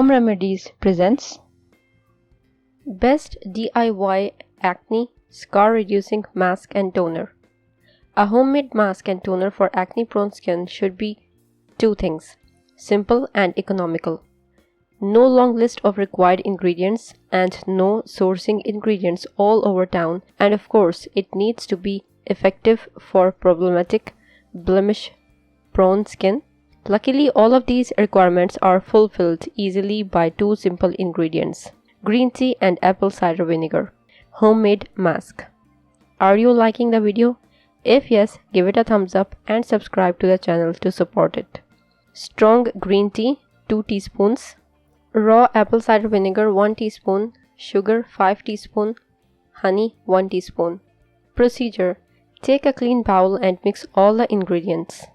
Home Remedies presents Best DIY Acne Scar Reducing Mask and Toner. A homemade mask and toner for acne-prone skin should be two things: simple and economical. No long list of required ingredients and no sourcing ingredients all over town, and of course it needs to be effective for problematic blemish-prone skin. Luckily, all of these requirements are fulfilled easily by two simple ingredients: green tea and apple cider vinegar. Homemade mask. Are you liking the video? If yes, give it a thumbs up and subscribe to the channel to support it. Strong green tea 2 teaspoons, raw apple cider vinegar 1 teaspoon, sugar 5 teaspoon, honey 1 teaspoon. Procedure: take a clean bowl and mix all the ingredients.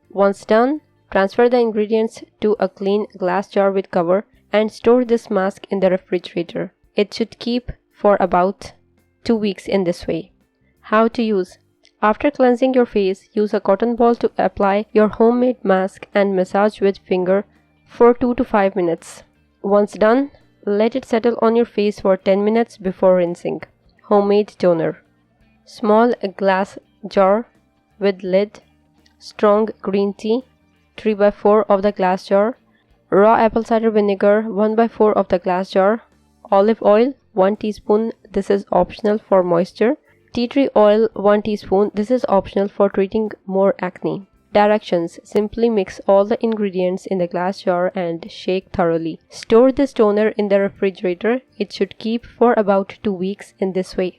Once done, transfer the ingredients to a clean glass jar with cover and store this mask in the refrigerator. It should keep for about 2 weeks in this way. How to use: after cleansing your face, use a cotton ball to apply your homemade mask and massage with finger for 2 to 5 minutes. Once done, let it settle on your face for 10 minutes before rinsing. Homemade toner. Small glass jar with lid, strong green tea 3/4 of the glass jar, raw apple cider vinegar 1/4 of the glass jar, olive oil 1 teaspoon, this is optional for moisture, tea tree oil 1 teaspoon, this is optional for treating more acne. Directions: simply mix all the ingredients in the glass jar and shake thoroughly. Store this toner in the refrigerator. It should keep for about 2 weeks in this way.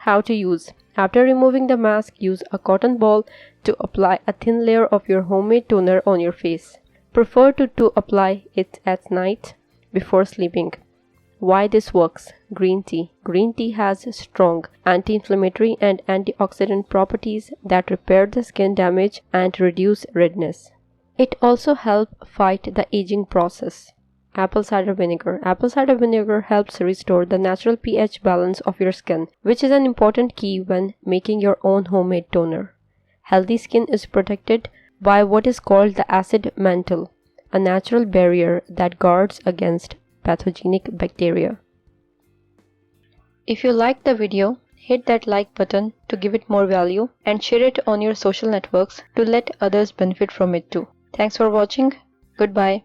How to use: after removing the mask, use a cotton ball to apply a thin layer of your homemade toner on your face. Prefer to apply it at night before sleeping. Why this works: green tea. Green tea has strong anti-inflammatory and antioxidant properties that repair the skin damage and reduce redness. It also helps fight the aging process. Apple cider vinegar. Apple cider vinegar helps restore the natural pH balance of your skin, which is an important key when making your own homemade toner. Healthy skin is protected by what is called the acid mantle, a natural barrier that guards against pathogenic bacteria. If you liked the video, hit that like button to give it more value and share it on your social networks to let others benefit from it too. Thanks for watching. Goodbye.